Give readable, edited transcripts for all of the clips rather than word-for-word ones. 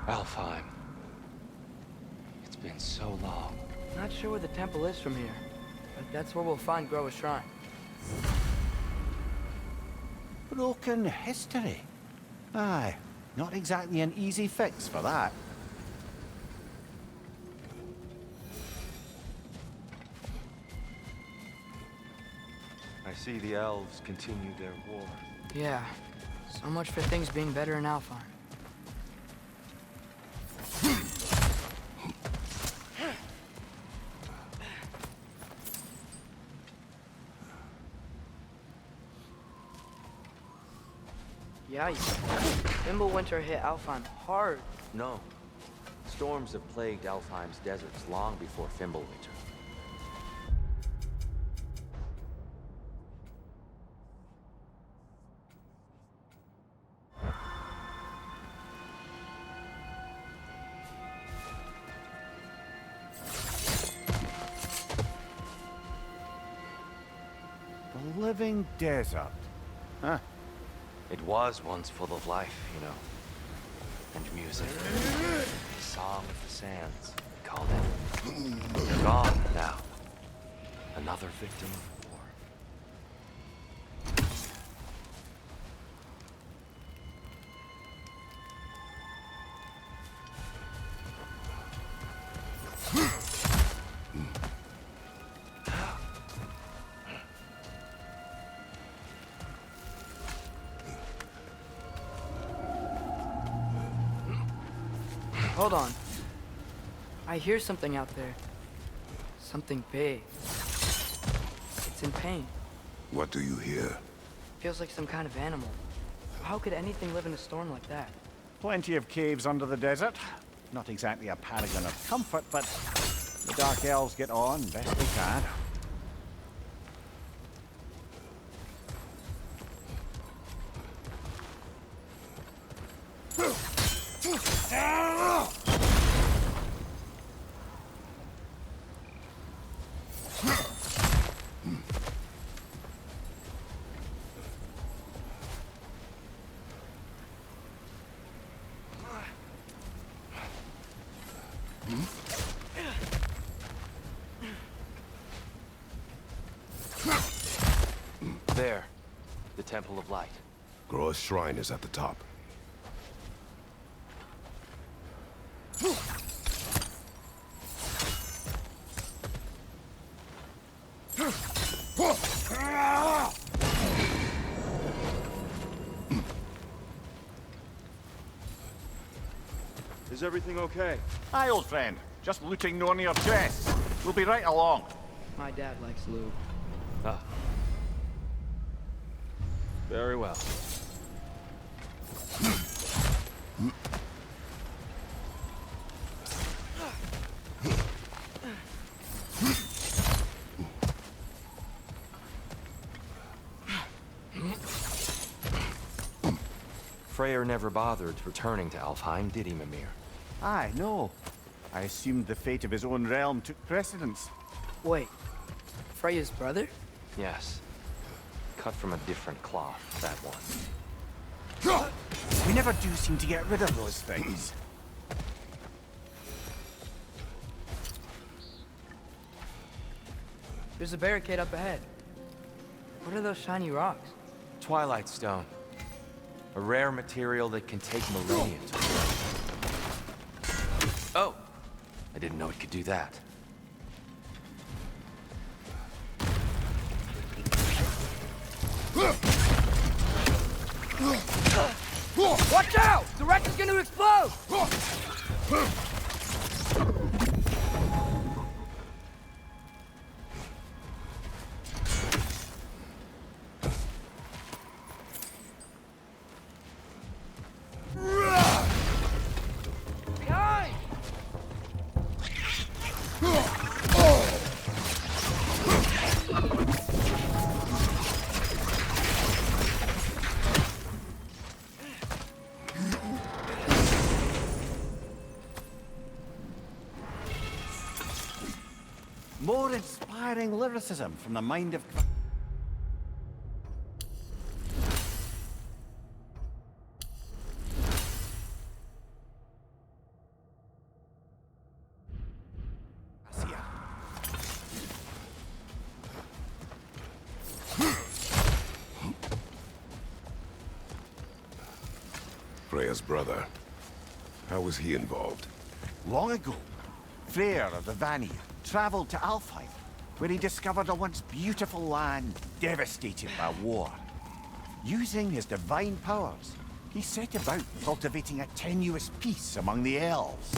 Alfheim. It's been so long. Not sure where the temple is from here, but that's where we'll find Groa's shrine. Broken history. Aye, not exactly an easy fix for that. I see the elves continue their war. Yeah, so much for things being better in Alfheim. Yeah, Fimbulwinter hit Alfheim hard. No. Storms have plagued Alfheim's deserts long before Fimbulwinter. The living desert. Huh. It was once full of life, you know. And music. The song of the sands, we called it. They're gone now. Another victim of war. Hold on. I hear something out there. Something big. It's in pain. What do you hear? Feels like some kind of animal. How could anything live in a storm like that? Plenty of caves under the desert. Not exactly a paragon of comfort, but the Dark Elves get on best they can. There. The Temple of Light. Groa's shrine is at the top. Is everything okay? Aye, old friend. Just looting one of your chests. We'll be right along. My dad likes loot. Ah. Very well. Freyr never bothered returning to Alfheim, did he, Mimir? Aye, no. I assumed the fate of his own realm took precedence. Wait, Freya's brother? Yes. Cut from a different cloth, that one. We never do seem to get rid of those things. There's a barricade up ahead. What are those shiny rocks? Twilight Stone. A rare material that can take millennia to form. Oh! I didn't know it could do that. Watch out! The wreck is gonna explode! Behind! More inspiring lyricism from the mind of... Freya's brother. How was he involved? Long ago, Freyr of the Vanir traveled to Alfheim, where he discovered a once beautiful land devastated by war. Using his divine powers, he set about cultivating a tenuous peace among the elves.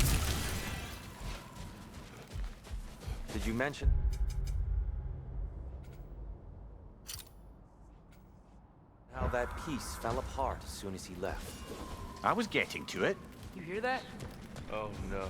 Did you mention? How that peace fell apart as soon as he left. I was getting to it. You hear that? Oh no.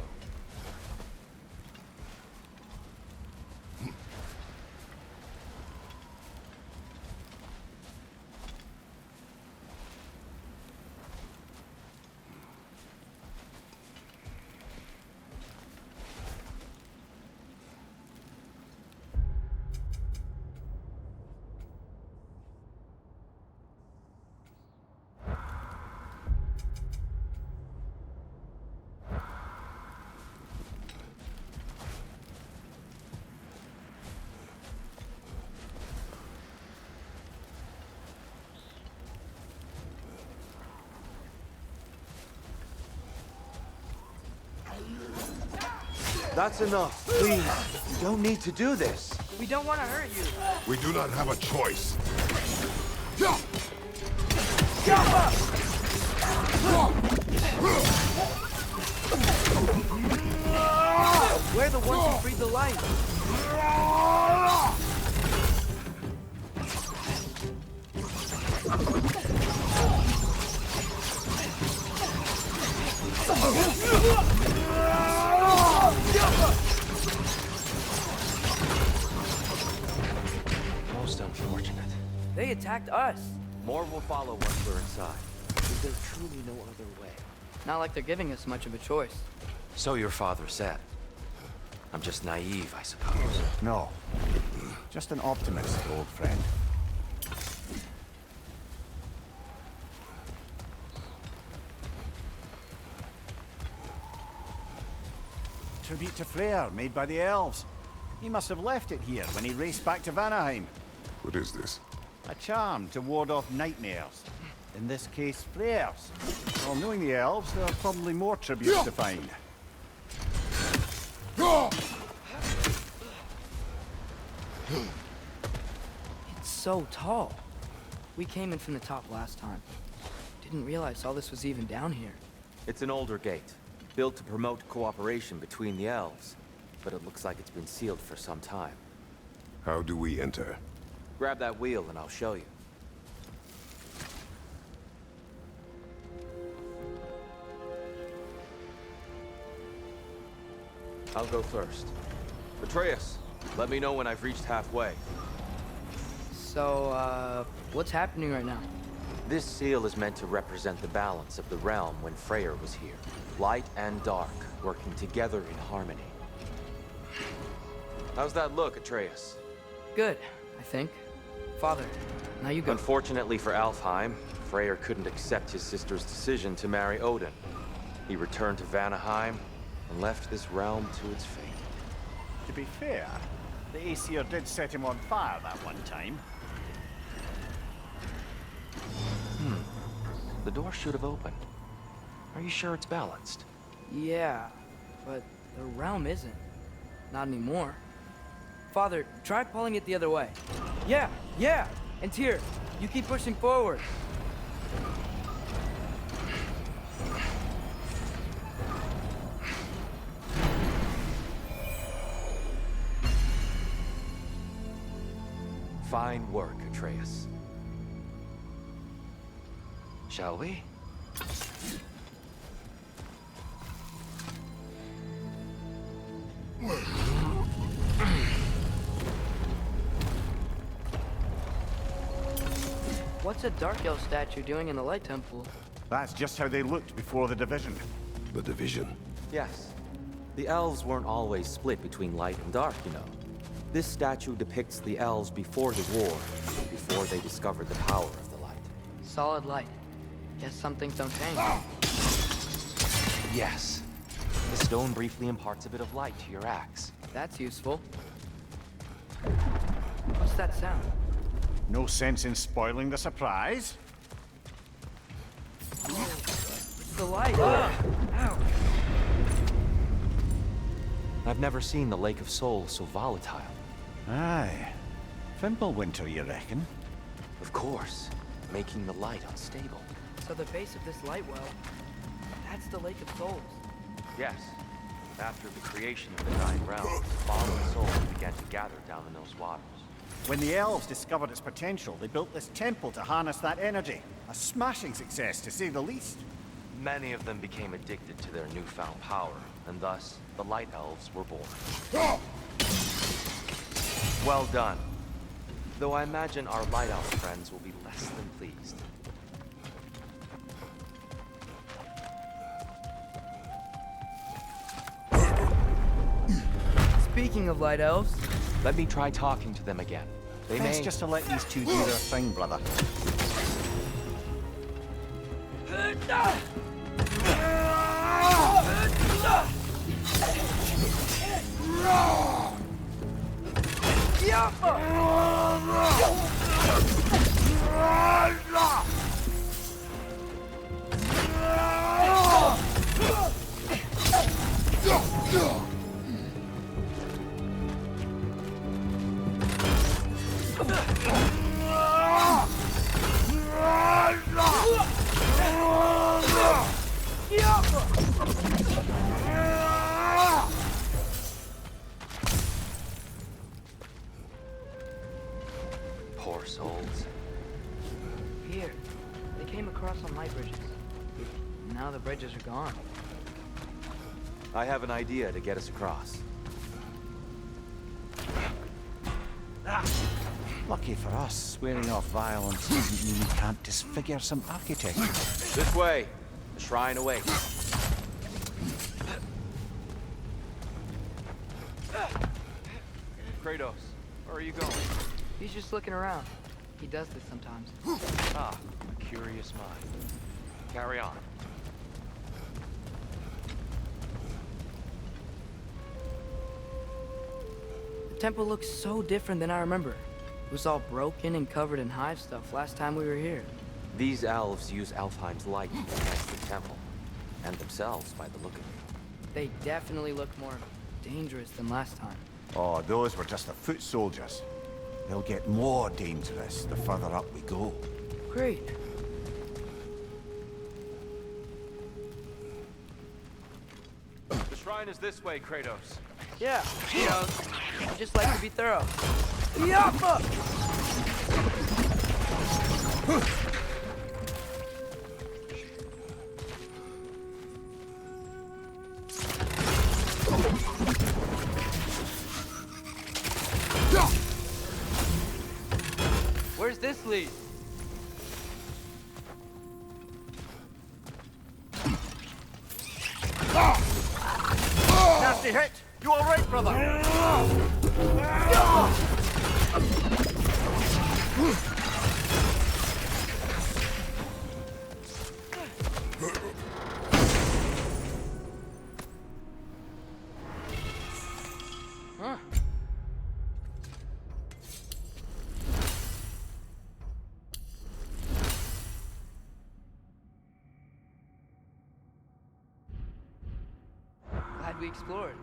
That's enough. Please. You don't need to do this. We don't want to hurt you. We do not have a choice. We're the ones who breathe the light. Most unfortunate. They attacked us. More will follow once we're inside. Is there truly no other way? Not like they're giving us much of a choice. So your father said. I'm just naive, I suppose. No, just an optimist, old friend. Tribute to Freyr, made by the elves. He must have left it here when he raced back to Vanaheim. What is this? A charm to ward off nightmares. In this case, Freyr's. Well, knowing the elves, there are probably more tributes to find. It's so tall. We came in from the top last time. Didn't realize all this was even down here. It's an older gate, built to promote cooperation between the elves. But it looks like it's been sealed for some time. How do we enter? Grab that wheel and I'll show you. I'll go first. Atreus, let me know when I've reached halfway. So, what's happening right now? This seal is meant to represent the balance of the realm when Freyr was here. Light and dark, working together in harmony. How's that look, Atreus? Good, I think. Father, now you go. Unfortunately for Alfheim, Freyr couldn't accept his sister's decision to marry Odin. He returned to Vanaheim and left this realm to its fate. To be fair, the Aesir did set him on fire that one time. The door should have opened. Are you sure it's balanced? Yeah, but the realm isn't. Not anymore. Father, try pulling it the other way. Yeah! And Tyr, you keep pushing forward. Fine work, Atreus. Shall we? What's a Dark Elf statue doing in the Light Temple? That's just how they looked before the division. The division. Yes. The elves weren't always split between light and dark, you know. This statue depicts the elves before the war, before they discovered the power of the light. Solid light. Guess some things don't change. Yes. The stone briefly imparts a bit of light to your axe. That's useful. What's that sound? No sense in spoiling the surprise. the light. Ow. I've never seen the Lake of Souls so volatile. Aye. Fimbulwinter, you reckon? Of course, making the light unstable. So the base of this light well, that's the Lake of Souls. Yes. After the creation of the Nine Realms, fallen souls began to gather down in those waters. When the elves discovered its potential, they built this temple to harness that energy. A smashing success, to say the least. Many of them became addicted to their newfound power, and thus, the Light Elves were born. Well done. Though I imagine our Light Elf friends will be less than pleased. Speaking of light elves, Let me try talking to them again. They Best may... just to let these two do their thing, brother. Poor souls. here, they came across on light bridges. Now the bridges are gone. I have an idea to get us across. Lucky for us, swearing off violence doesn't mean we can't disfigure some architecture. This way. The shrine awaits. Kratos, where are you going? He's just looking around. He does this sometimes. Ah, a curious mind. Carry on. The temple looks so different than I remember. It was all broken and covered in hive stuff last time we were here. These elves use Alfheim's light to enhance the temple. And themselves, by the look of it. They definitely look more dangerous than last time. Oh, those were just the foot soldiers. They'll get more dangerous the further up we go. Great. The shrine is this way, Kratos. Yeah, you know, I just like to be thorough. Yappa! Where's this lead? Nasty hit! You alright, brother? Huh. Glad we explored.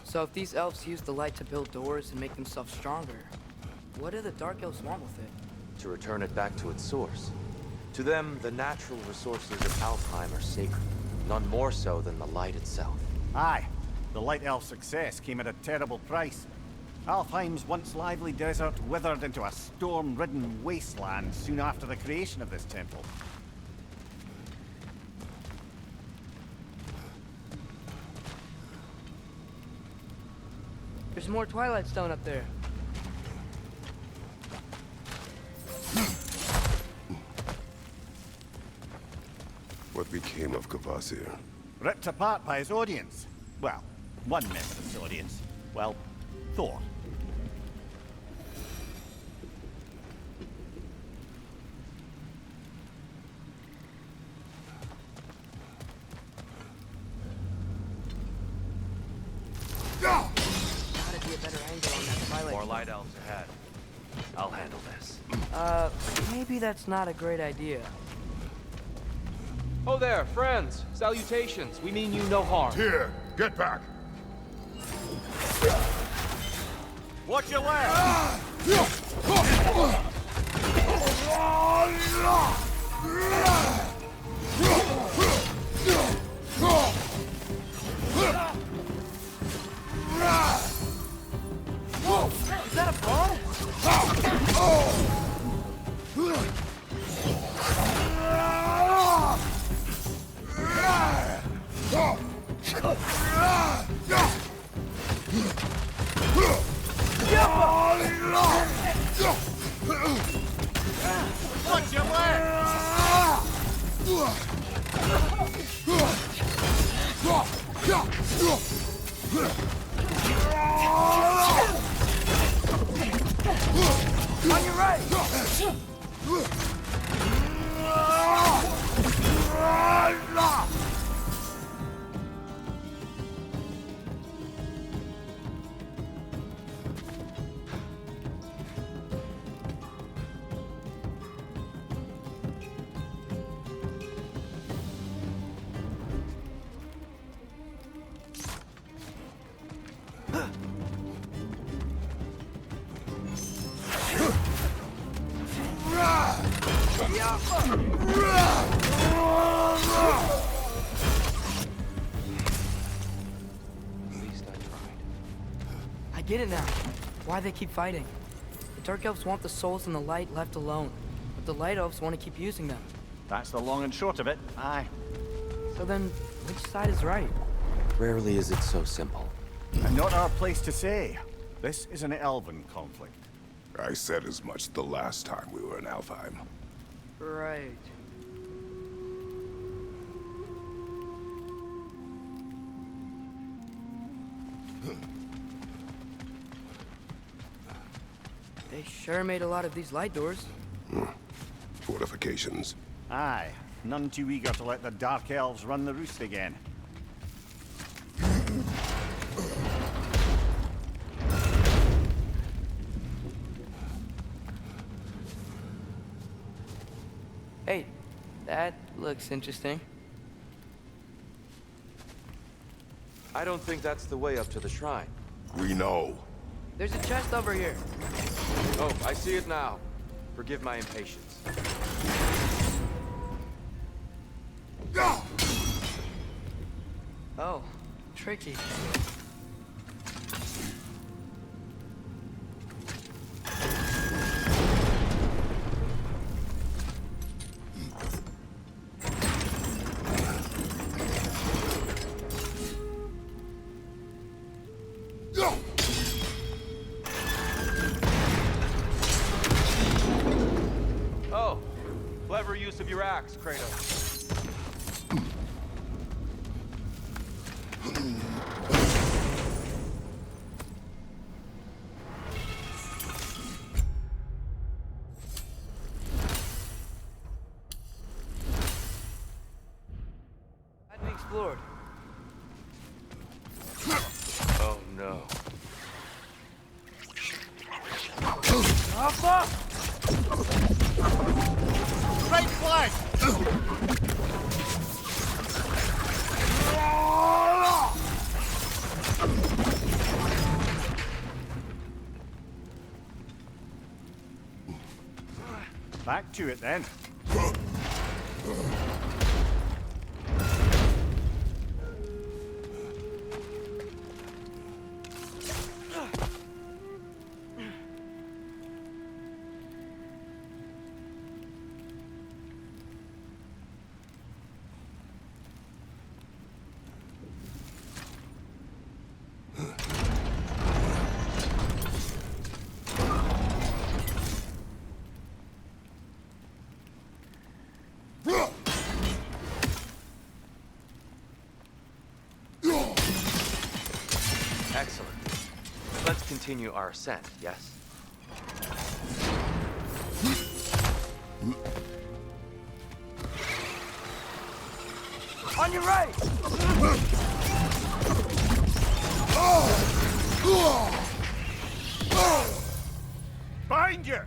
So if these elves use the light to build doors and make themselves stronger, what do the Dark Elves want with it? To return it back to its source. To them, the natural resources of Alfheim are sacred. None more so than the light itself. Aye. The Light Elf's success came at a terrible price. Alfheim's once lively desert withered into a storm-ridden wasteland soon after the creation of this temple. There's more Twilight Stone up there. What became of Kvasir? Ripped apart by his audience. Well, one member of his audience. Well, Thor. Gotta be a better angle on that Twilight More Stone. light elves ahead. I'll handle this. Maybe that's not a great idea. Oh there, friends. Salutations. We mean you no harm. Here, get back! Watch your left! Is that a ball? Watch your left! On your right! At least I tried. I get it now. Why they keep fighting. The Dark Elves want the souls in the light left alone, but the Light Elves want to keep using them. That's the long and short of it, aye. So then, which side is right? Rarely is it so simple. And not our place to say. This is an elven conflict. I said as much the last time we were in Alfheim. Right. They sure made a lot of these light doors. Fortifications. Aye, none too eager to let the Dark Elves run the roost again. Hey, that looks interesting. I don't think that's the way up to the shrine. We know. There's a chest over here. Oh, I see it now. Forgive my impatience. Oh, tricky. Oh, clever use of your axe, Kratos. Hadn't explored. Oh no. Alpha! Right flank! Back to it then. Let's continue our ascent, yes? On your right! Behind you!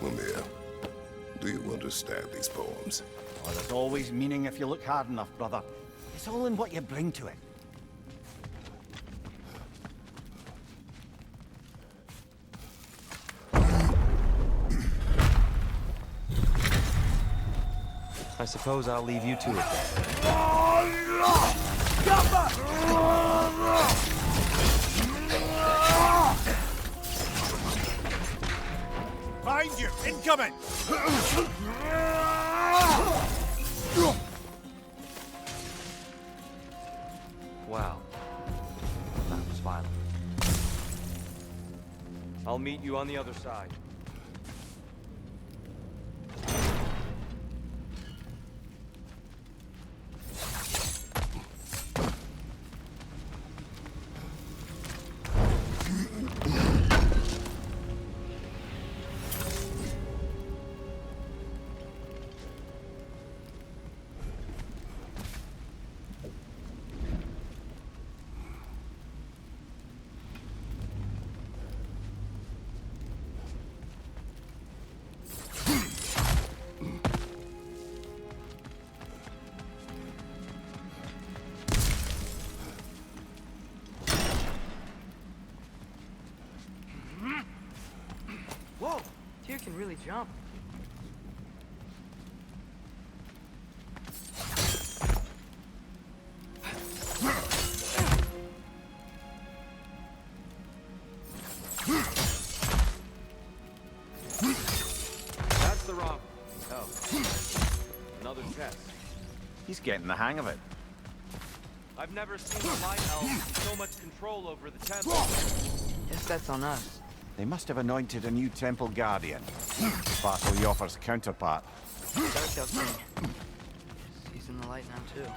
Mumia, do you understand these poems? Oh, there's always meaning if you look hard enough, brother. It's all in what you bring to it. I suppose I'll leave you to it then. Behind you! Incoming! Wow. That was violent. I'll meet you on the other side. Whoa! Tyr can really jump. That's the rock. Oh. Another chest. He's getting the hang of it. I've never seen the Light Elves with so much control over the temple. Guess that's on us. They must have anointed a new temple guardian. Battle Yoffer's counterpart. Dark Elf King. He's in the light now, too.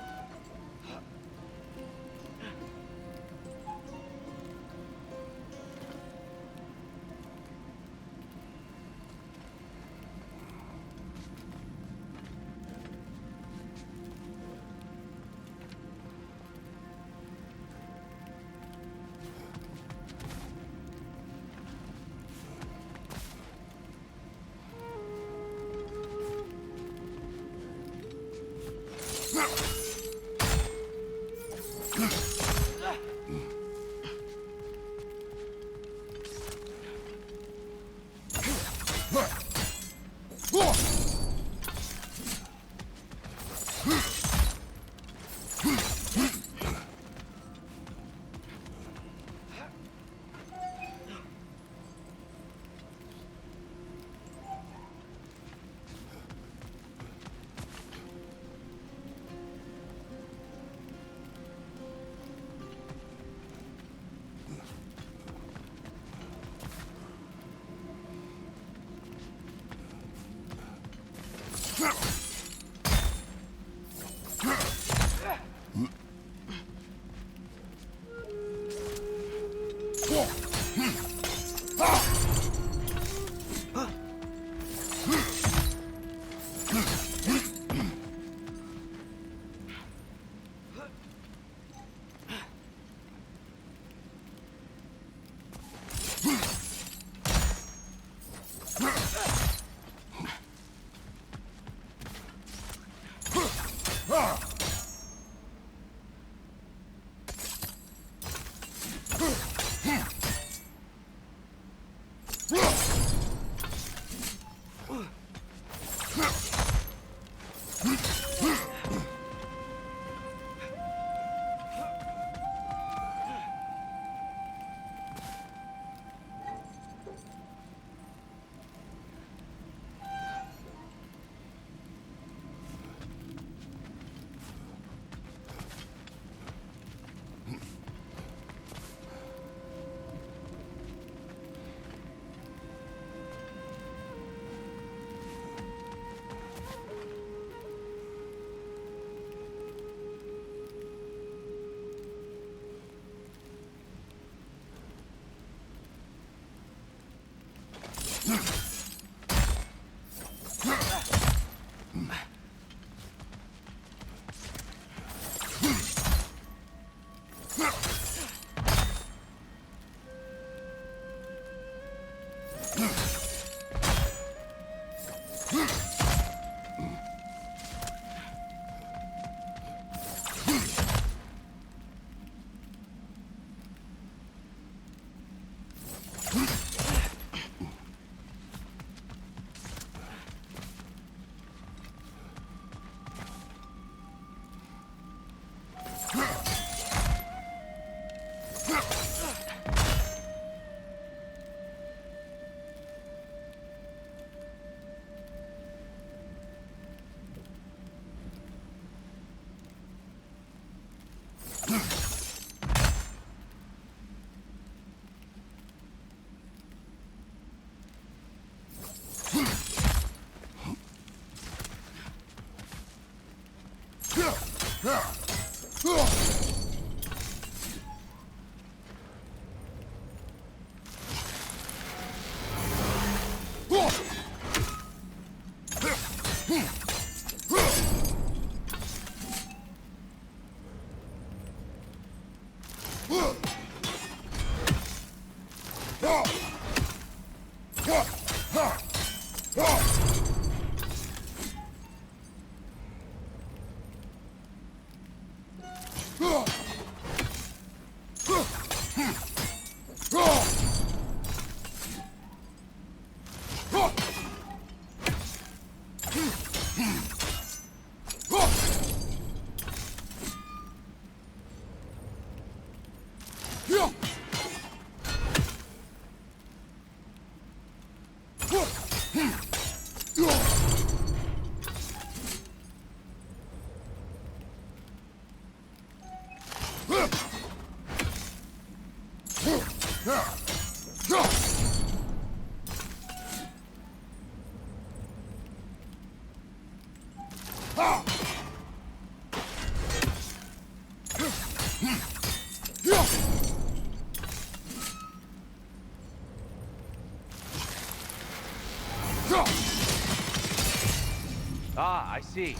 Ah, I see.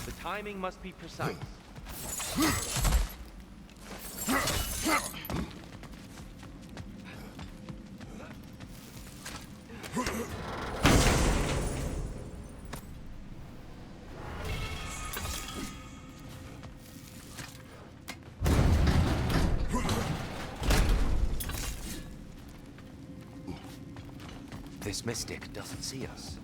The timing must be precise. This mystic doesn't see us.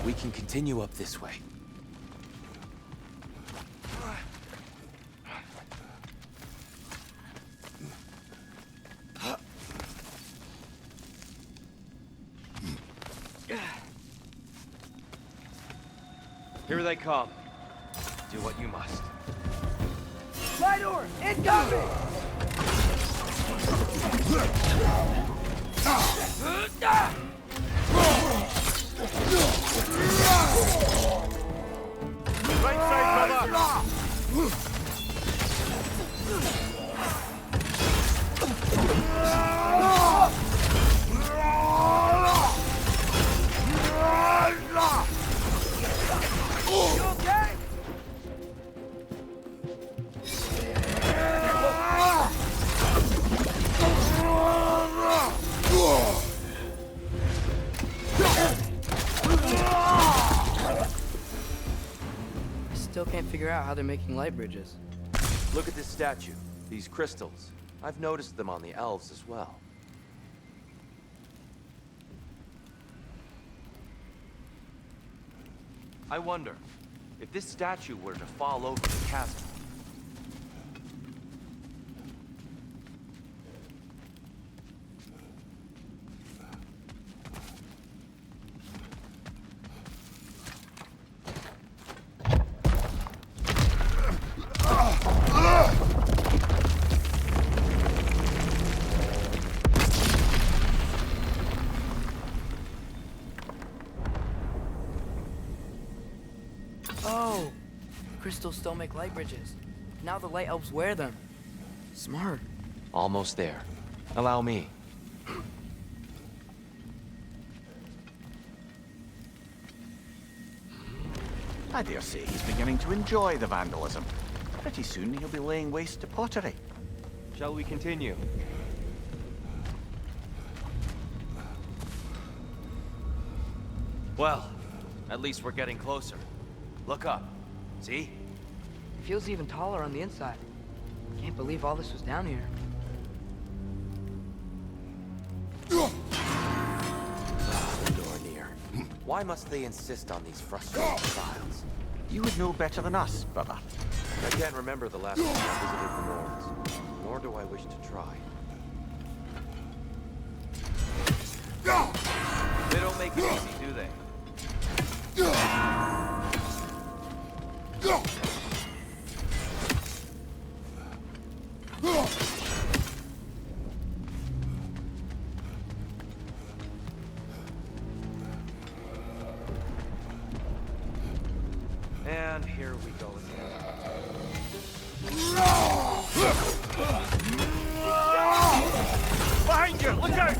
We can continue up this way. Here they come. Do what you must. Fly door! Incoming! Right side, brother! You okay? I still can't figure out how they're making light bridges. Look at this statue, these crystals. I've noticed them on the elves as well. I wonder, if this statue were to fall over the chasm, Oh! Crystals still make light bridges. Now the light elves wear them. Smart. Almost there. Allow me. I dare say he's beginning to enjoy the vandalism. Pretty soon he'll be laying waste to pottery. Shall we continue? Well, at least we're getting closer. Look up. See? It feels even taller on the inside. Can't believe all this was down here. The door near. Why must they insist on these frustrating trials? You would know better than us, brother. I can't remember the last time I visited the Nords, nor do I wish to try. They don't make it easy, do they? And here we go again. Behind you! Look out!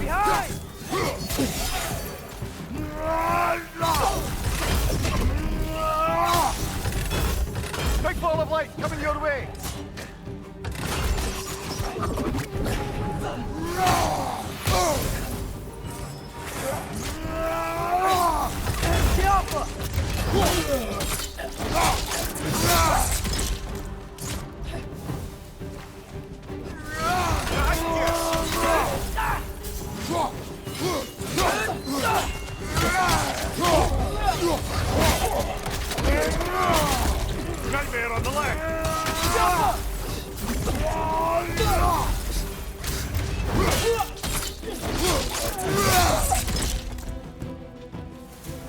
Behind! Big ball of light coming your way! The Alpha! Nightmare on the left!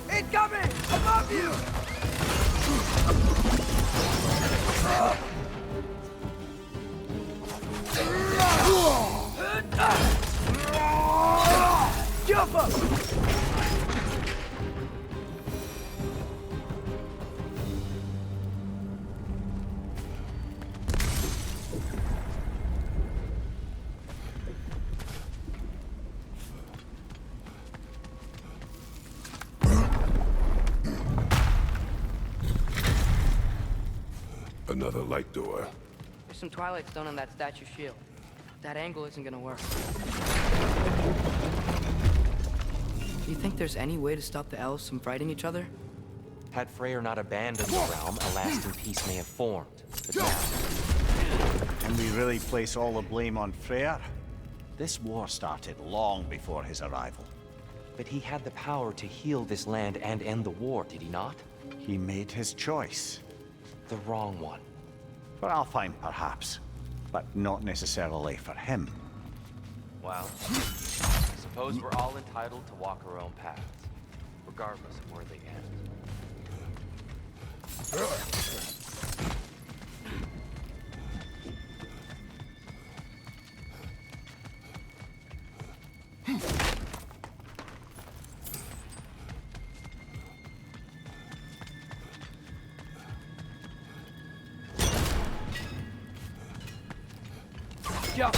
Incoming! Above you! Jump up! Another light door. There's some Twilight Stone on that statue shield. That angle isn't gonna work. Do you think there's any way to stop the elves from fighting each other? Had Freyr not abandoned the realm, a lasting peace may have formed. But now, Can we really place all the blame on Freyr? This war started long before his arrival. but he had the power to heal this land and end the war, did he not? He made his choice. The wrong one. For Alfheim, perhaps, but not necessarily for him. Well, suppose we're all entitled to walk our own paths, regardless of where they end. Jump!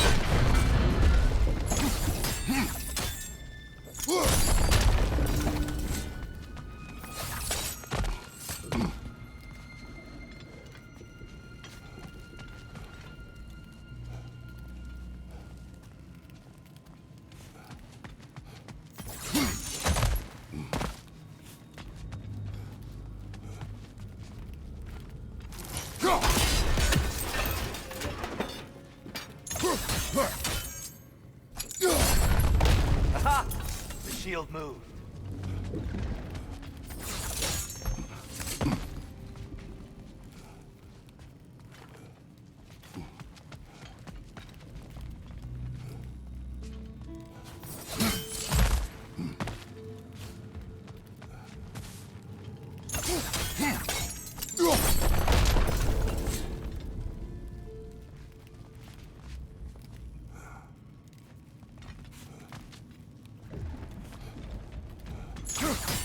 Aha! The shield moved.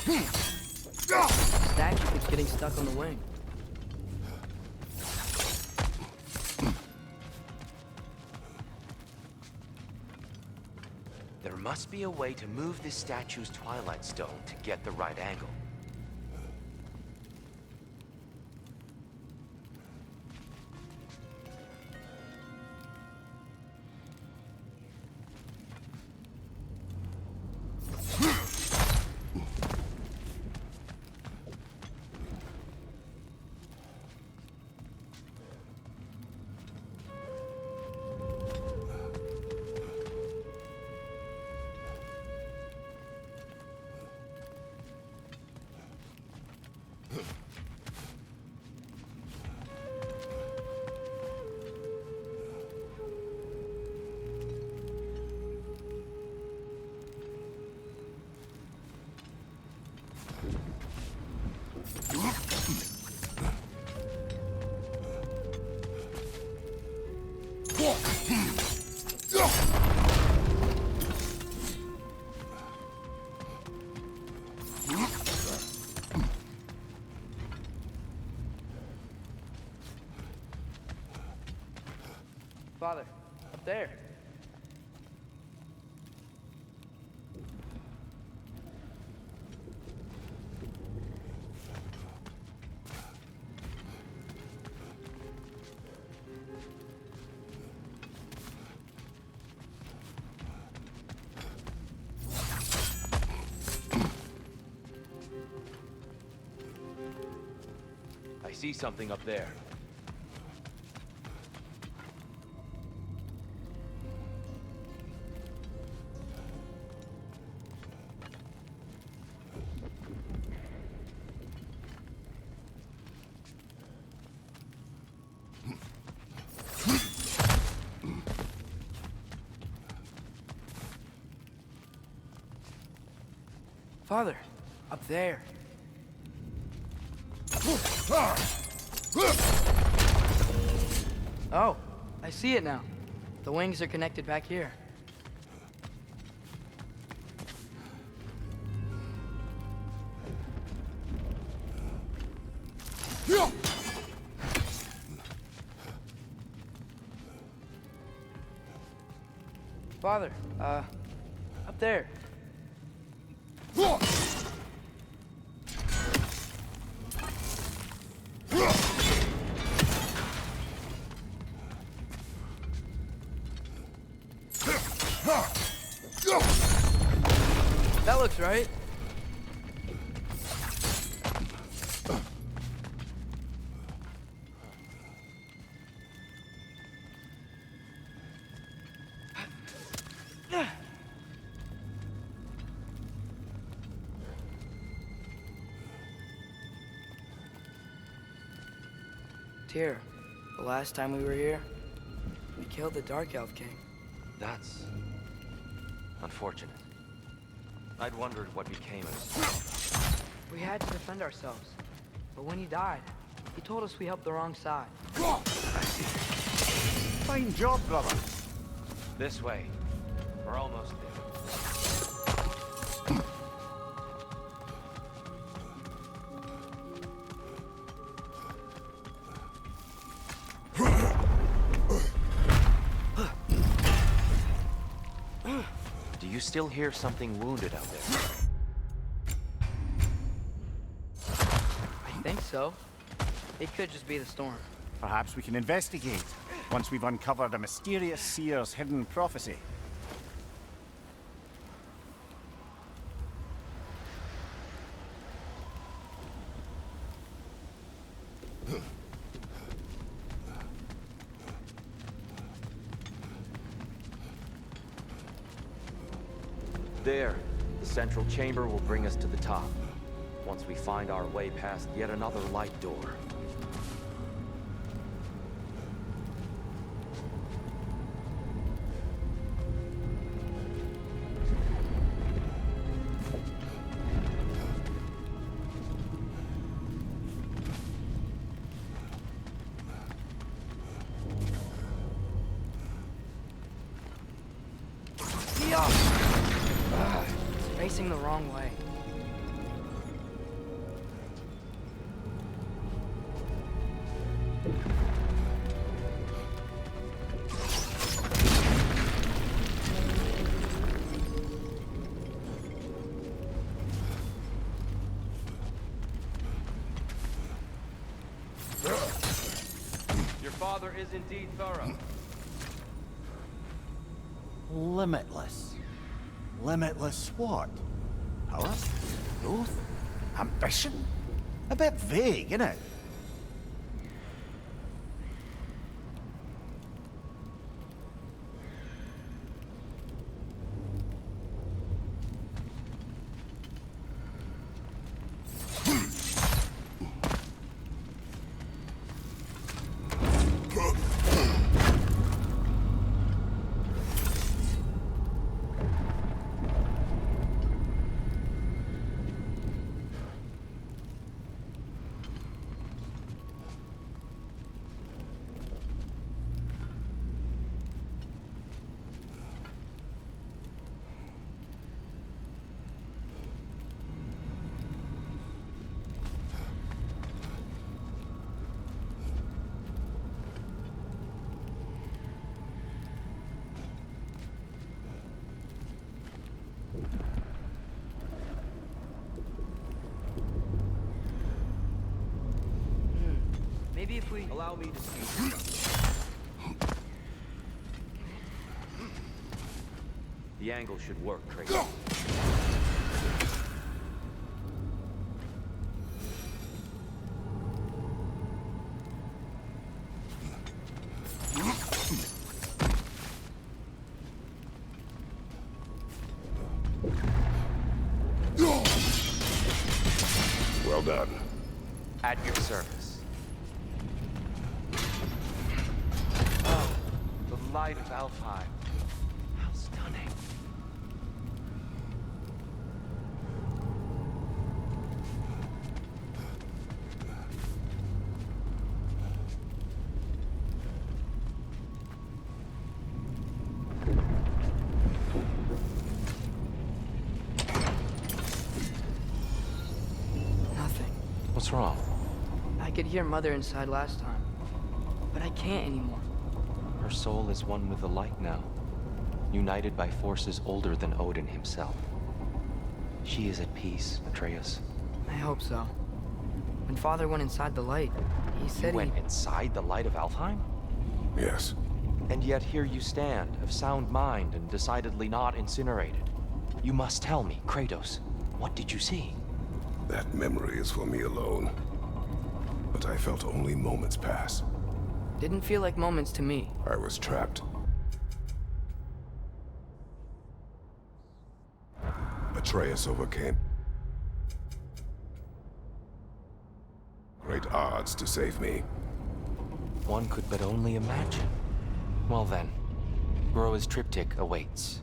The statue keeps getting stuck on the wing. There must be a way to move this statue's Twilight Stone to get the right angle. Father, up there. I see something up there. Father, up there. Oh, I see it now. The wings are connected back here. Father, up there. That looks right. Tyr, the last time we were here, we killed the Dark Elf King. That's unfortunate. I'd wondered what became of us. We had to defend ourselves. But when he died, he told us we helped the wrong side. Fine job, brother. This way. We're almost there. Do you still hear something wounded out there? I think so. It could just be the storm. Perhaps we can investigate once we've uncovered a mysterious seer's hidden prophecy. There, the central chamber will bring us to the top. Once we find our way past yet another light door. It's facing the wrong way. Your father is indeed thorough. Limitless. Limitless what? Power? Growth? Ambition? A bit vague, innit? Maybe if we... Allow me to speak. The angle should work, Kratos. Well done. At your service. The light of Alfheim. How stunning. Nothing. What's wrong? I could hear Mother inside last time, but I can't anymore. Her soul is one with the light now, united by forces older than Odin himself. She is at peace, Atreus. I hope so. When Father went inside the light, he said You went inside the light of Alfheim? Yes. And yet here you stand, of sound mind and decidedly not incinerated. You must tell me, Kratos, what did you see? That memory is for me alone. But I felt only moments pass. Didn't feel like moments to me. I was trapped. Atreus overcame great odds to save me. One could but only imagine. Well then, Groa's triptych awaits.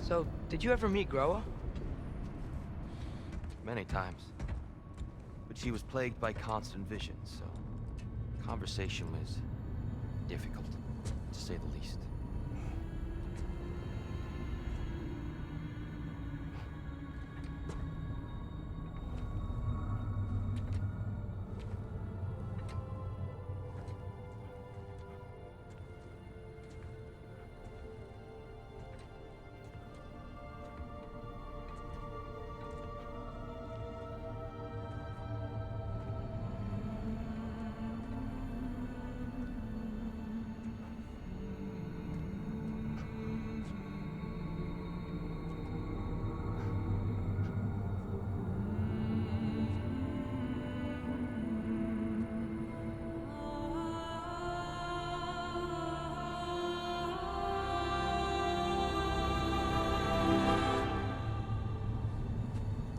So, did you ever meet Groa? Many times. But she was plagued by constant visions, so conversation was difficult, to say the least.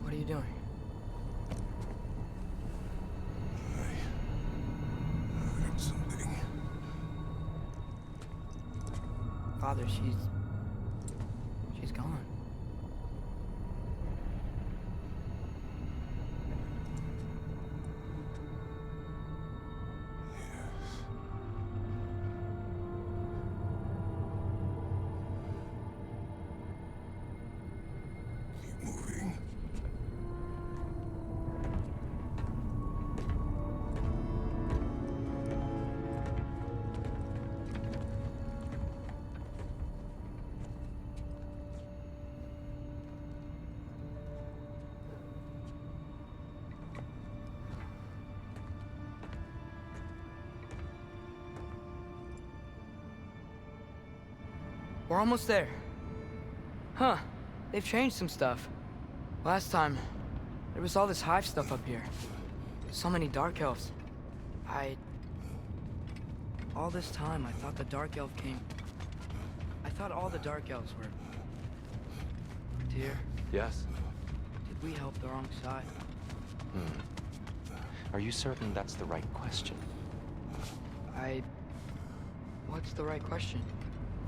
What are you doing? I heard something. Father, she's gone. Keep moving. We're almost there. Huh. They've changed some stuff. Last time, there was all this hive stuff up here. So many Dark Elves. All this time, I thought the Dark Elf came... I thought all the Dark Elves were... Dear, Yes? did we help the wrong side? Are you certain that's the right question? What's the right question?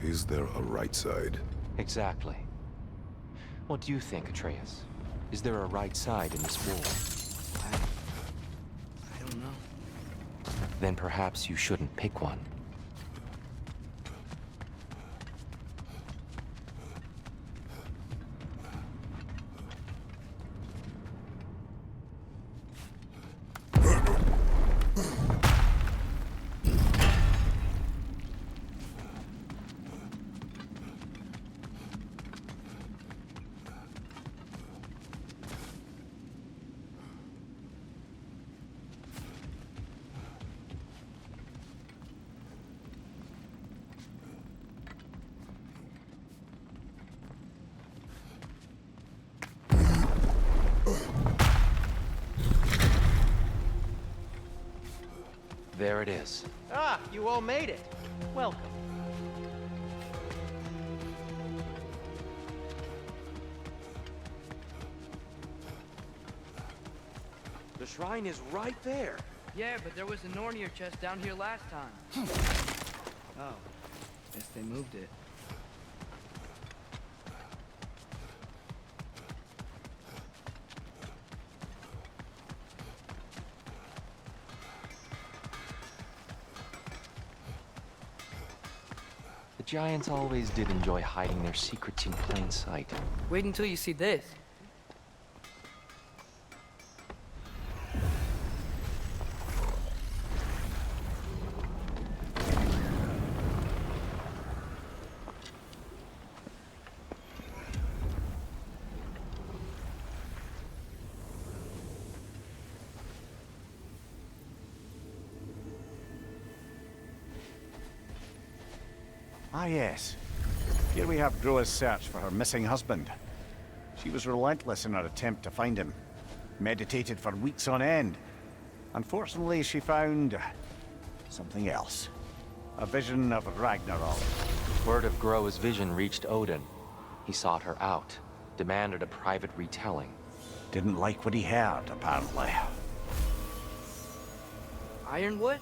Is there a right side? Exactly. What do you think, Atreus? Is there a right side in this war? I don't know. Then perhaps you shouldn't pick one. There it is. Ah, you all made it. Welcome. The shrine is right there. Yeah, but there was a Nornir chest down here last time. Oh, guess they moved it. The Giants always did enjoy hiding their secrets in plain sight. Wait until you see this. Ah, yes. Here we have Groa's search for her missing husband. She was relentless in her attempt to find him. Meditated for weeks on end. Unfortunately, she found... something else. A vision of Ragnarok. Word of Groa's vision reached Odin. He sought her out, demanded a private retelling. Didn't like what he heard, apparently. Ironwood?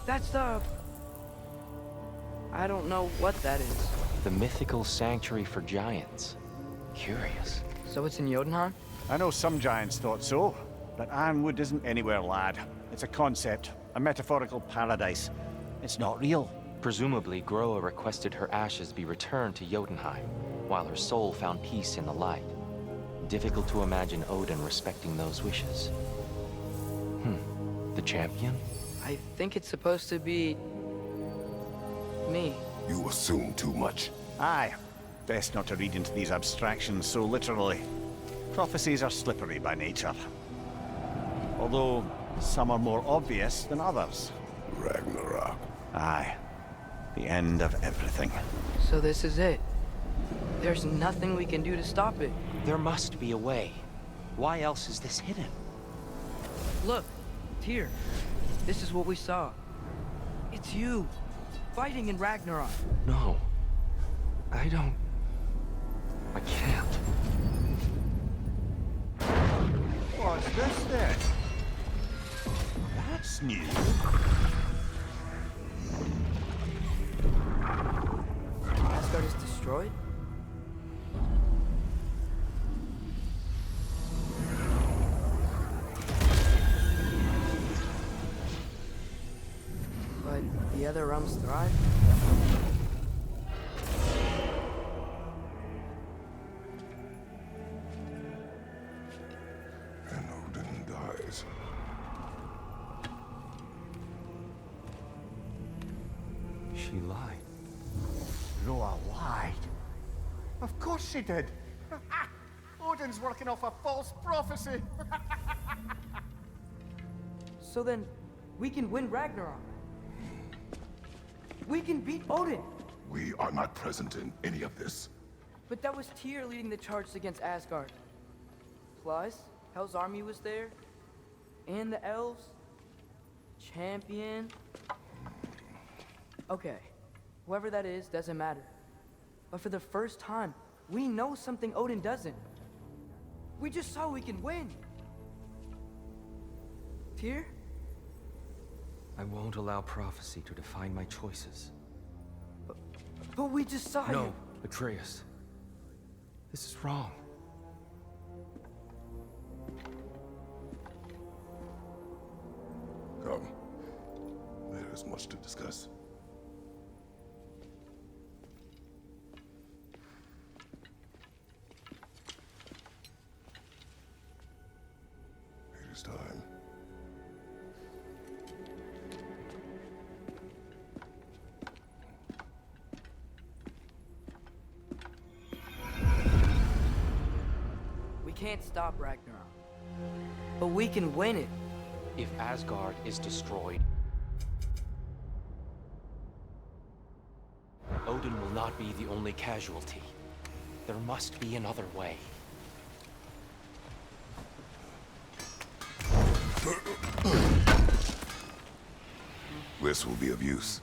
That's the... I don't know what that is. The mythical sanctuary for giants. Curious. So it's in Jotunheim? I know some giants thought so, but Ironwood isn't anywhere, lad. It's a concept, a metaphorical paradise. It's not real. Presumably, Groa requested her ashes be returned to Jotunheim, while her soul found peace in the light. Difficult to imagine Odin respecting those wishes. The champion? I think it's supposed to be... me. You assume too much. Aye. Best not to read into these abstractions so literally. Prophecies are slippery by nature. Although, some are more obvious than others. Ragnarok. Aye. The end of everything. So this is it. There's nothing we can do to stop it. There must be a way. Why else is this hidden? Look, Tyr. This is what we saw. It's you, fighting in Ragnarok. No. I don't... I can't. What's this then? That's new. Asgard is destroyed? But the other realms thrive? And Odin dies. She lied. Groa lied. Of course she did. Odin's working off a false prophecy. So then, we can win Ragnarok. We can beat Odin. We are not present in any of this. But that was Tyr leading the charge against Asgard. Plus, Hell's army was there. And the elves. Champion. Okay, whoever that is doesn't matter. But for the first time, we know something Odin doesn't. We just saw we can win. Tyr? I won't allow prophecy to define my choices. But we just saw you. No, Atreus. This is wrong. Come. There is much to discuss. It is time. We can't stop Ragnarok. But we can win it. If Asgard is destroyed, Odin will not be the only casualty. There must be another way. This will be of use.